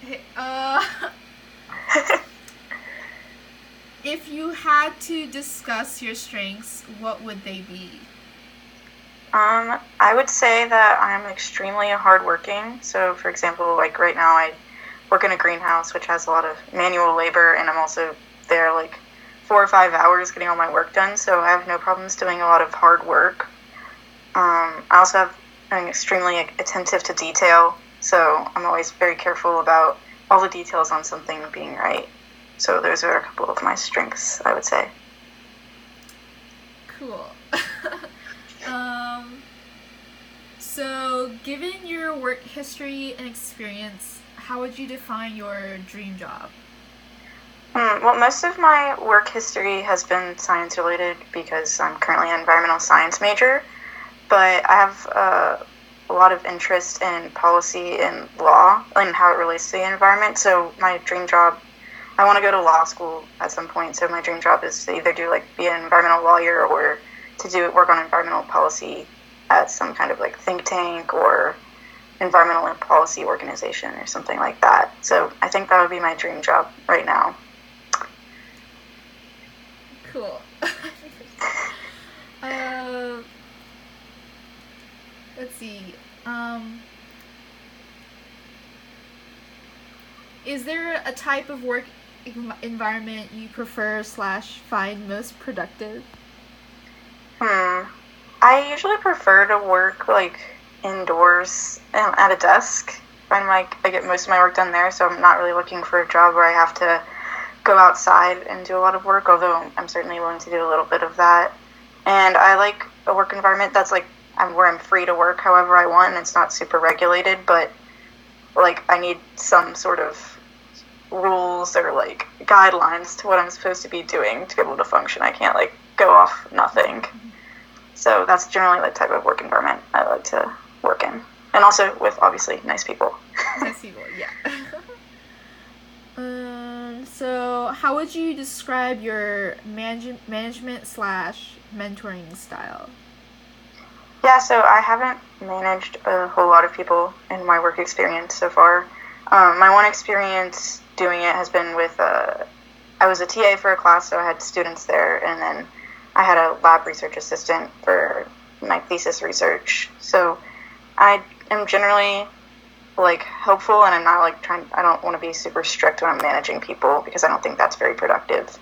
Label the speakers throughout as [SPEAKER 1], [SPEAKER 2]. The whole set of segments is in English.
[SPEAKER 1] Hey, if you had to discuss your strengths, what would they be?
[SPEAKER 2] I would say that I'm extremely hardworking. So, for example, like right now, I work in a greenhouse, which has a lot of manual labor, and I'm also there like 4 or 5 hours getting all my work done. So I have no problems doing a lot of hard work. I also I'm extremely attentive to detail, so I'm always very careful about all the details on something being right. So those are a couple of my strengths, I would say.
[SPEAKER 1] Cool. um, so, given your work history and experience, how would you define your dream job?
[SPEAKER 2] Well, most of my work history has been science related because I'm currently an environmental science major, but I have a lot of interest in policy and law and how it relates to the environment. So my dream job, I want to go to law school at some point. So my dream job is to either do like be an environmental lawyer or to do work on environmental policy at some kind of like think tank or environmental policy organization or something like that. So I think that would be my dream job right now.
[SPEAKER 1] Cool. uh, let's see. Um, is there a type of work environment you prefer slash find most productive?
[SPEAKER 2] Hmm. I usually prefer to work like indoors at a desk. I get most of my work done there, so I'm not really looking for a job where I have to go outside and do a lot of work, although I'm certainly willing to do a little bit of that. And I like a work environment that's like where I'm free to work however I want and it's not super regulated, but like I need some sort of rules or like guidelines to what I'm supposed to be doing to be able to function. I can't like go off nothing. So that's generally the type of work environment I like to work in. And also with obviously nice people.
[SPEAKER 1] Nice people, yeah. So how would you describe your management slash mentoring style?
[SPEAKER 2] Yeah, so I haven't managed a whole lot of people in my work experience so far. My one experience doing it has been with, I was a TA for a class, so I had students there, and then I had a lab research assistant for my thesis research. So I am generally like helpful, and I'm not like I don't want to be super strict when I'm managing people because I don't think that's very productive.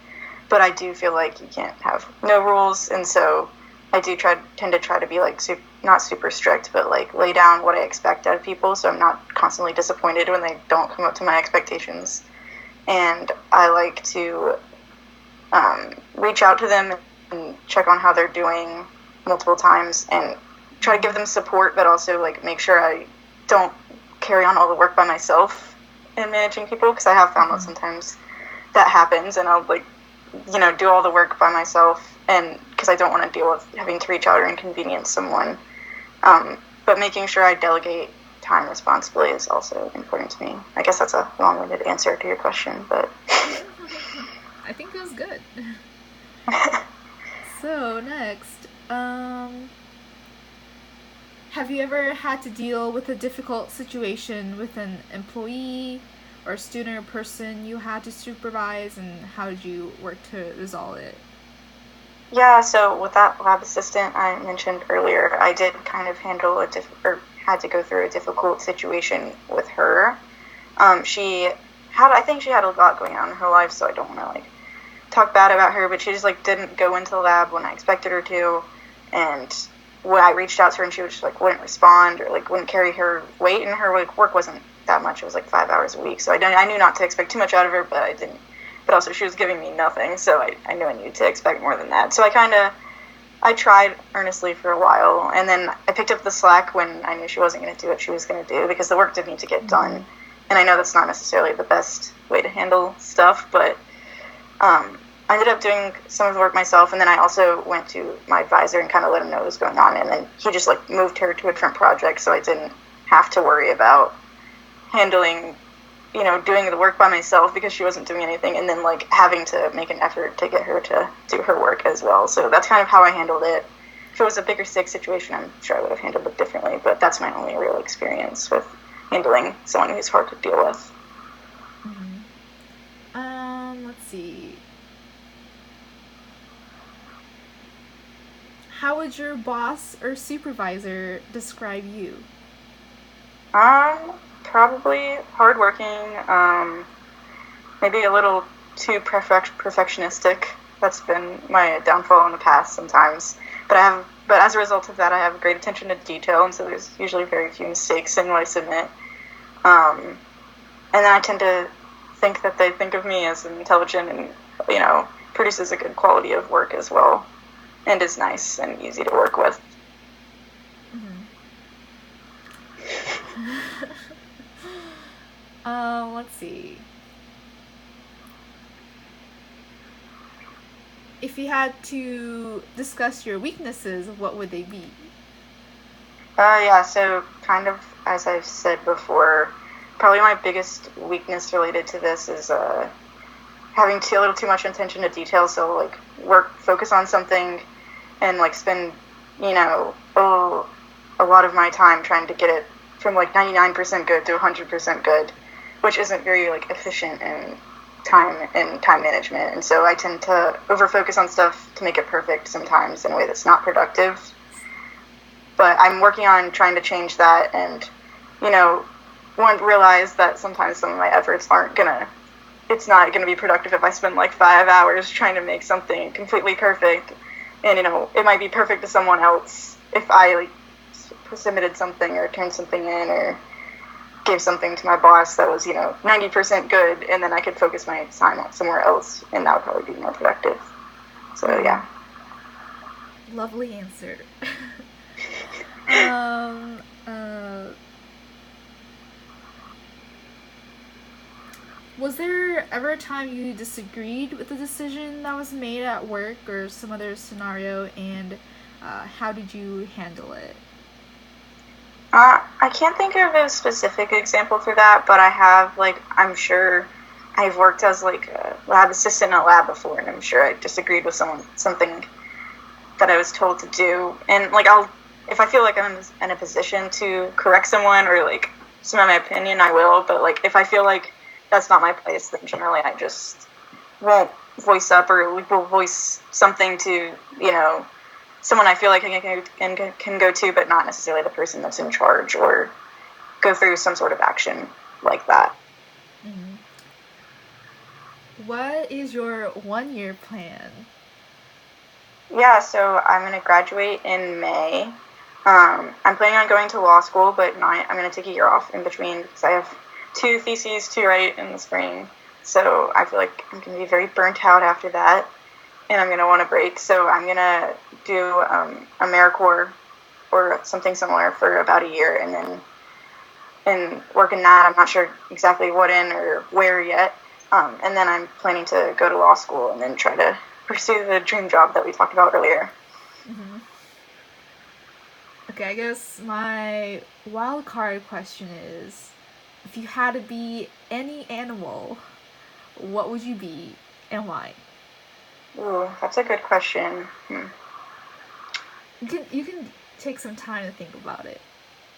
[SPEAKER 2] But I do feel like you can't have no rules, and so I do tend to try to be like not super strict, but like lay down what I expect out of people, so I'm not constantly disappointed when they don't come up to my expectations. And I like to reach out to them and check on how they're doing multiple times, and try to give them support, but also like make sure I don't carry on all the work by myself in managing people, because I have found that sometimes that happens, and I'll like do all the work by myself, and because I don't want to deal with having to reach out or inconvenience someone. But making sure I delegate time responsibly is also important to me. I guess that's a long-winded answer to your question, but
[SPEAKER 1] I think it was good. So next, have you ever had to deal with a difficult situation with an employee or student or person you had to supervise, and how did you work to resolve it?
[SPEAKER 2] yeah. So with that lab assistant I mentioned earlier, I did kind of handle or had to go through a difficult situation with her. She I think she had a lot going on in her life, so I don't want to like talk bad about her, but she just like didn't go into the lab when I expected her to, and when I reached out to her and she was just like wouldn't respond or like wouldn't carry her weight, and her like work wasn't that much. It was like 5 hours a week, so I knew not to expect too much out of her, but I didn't. But also she was giving me nothing, so I knew I needed to expect more than that. So I tried earnestly for a while, and then I picked up the slack when I knew she wasn't going to do what she was going to do, because the work did need to get done. And I know that's not necessarily the best way to handle stuff, but I ended up doing some of the work myself, and then I also went to my advisor and kind of let him know what was going on, and then he just like moved her to a different project, so I didn't have to worry about handling, doing the work by myself because she wasn't doing anything, and then like having to make an effort to get her to do her work as well. So that's kind of how I handled it. If it was a bigger sick situation, I'm sure I would have handled it differently, but that's my only real experience with handling someone who's hard to deal with.
[SPEAKER 1] Let's see. How would your boss or supervisor describe you?
[SPEAKER 2] Probably hardworking, maybe a little too perfectionistic. That's been my downfall in the past sometimes. But as a result of that, I have great attention to detail, and so there's usually very few mistakes in what I submit. And then I tend to think that they think of me as intelligent and, produces a good quality of work as well, and is nice and easy to work with.
[SPEAKER 1] Let's see. If you had to discuss your weaknesses, what would they be?
[SPEAKER 2] Yeah, so kind of as I've said before, probably my biggest weakness related to this is having a little too much attention to detail. So like focus on something, and like spend a lot of my time trying to get it from like 99% good to 100% good, which isn't very like efficient in time management. And so I tend to over focus on stuff to make it perfect sometimes in a way that's not productive. But I'm working on trying to change that, and realize that sometimes some of my efforts it's not gonna be productive if I spend like 5 hours trying to make something completely perfect. And it might be perfect to someone else if I like submitted something or turned something in or gave something to my boss that was 90% good, and then I could focus my time on somewhere else, and that would probably be more productive. So yeah.
[SPEAKER 1] Lovely answer. Was there ever a time you disagreed with the decision that was made at work or some other scenario, and how did you handle it?
[SPEAKER 2] I can't think of a specific example for that, but I have, I'm sure I've worked as, a lab assistant in a lab before, and I'm sure I disagreed with something that I was told to do. And, if I feel like I'm in a position to correct someone or, submit my opinion, I will. But, if I feel like that's not my place, then generally I just won't voice up or will voice something to, someone I feel like I can go to, but not necessarily the person that's in charge, or go through some sort of action like that.
[SPEAKER 1] Mm-hmm. What is your 1-year plan?
[SPEAKER 2] Yeah, so I'm going to graduate in May. I'm planning on going to law school, but I'm going to take a year off in between because I have 2 theses to write in the spring. So I feel like I'm going to be very burnt out after that, and I'm going to want a break. So I'm going to do AmeriCorps or something similar for about a year, and then work in that. I'm not sure exactly what in or where yet. And then I'm planning to go to law school and then try to pursue the dream job that we talked about earlier.
[SPEAKER 1] Mm-hmm. Okay, I guess my wild card question is, if you had to be any animal, what would you be and why?
[SPEAKER 2] Ooh, that's a good question.
[SPEAKER 1] You can take some time to think about it.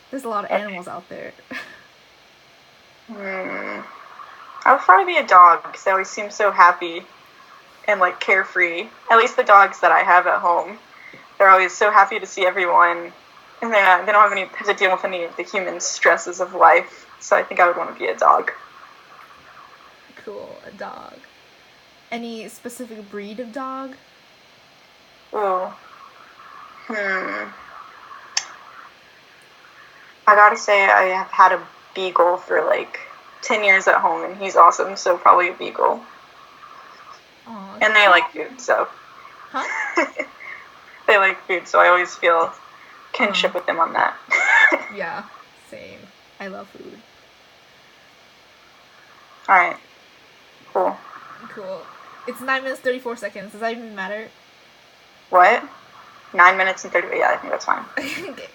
[SPEAKER 1] There's a lot of animals out there.
[SPEAKER 2] I would probably be a dog because they always seem so happy and carefree. At least the dogs that I have at home, they're always so happy to see everyone, and they don't have to deal with any of the human stresses of life. So I think I would want to be a dog.
[SPEAKER 1] Cool, a dog. Any specific breed of dog?
[SPEAKER 2] Ooh. I gotta say, I have had a beagle for 10 years at home, and he's awesome, so probably a beagle.
[SPEAKER 1] Aww,
[SPEAKER 2] and they like food, so.
[SPEAKER 1] Huh?
[SPEAKER 2] They like food, so I always feel kinship with them on that.
[SPEAKER 1] Yeah, same. I love food.
[SPEAKER 2] Alright. Cool.
[SPEAKER 1] It's 9 minutes 34 seconds. Does that even matter?
[SPEAKER 2] What? 9 minutes and 30. Yeah, I think that's fine.
[SPEAKER 1] Okay.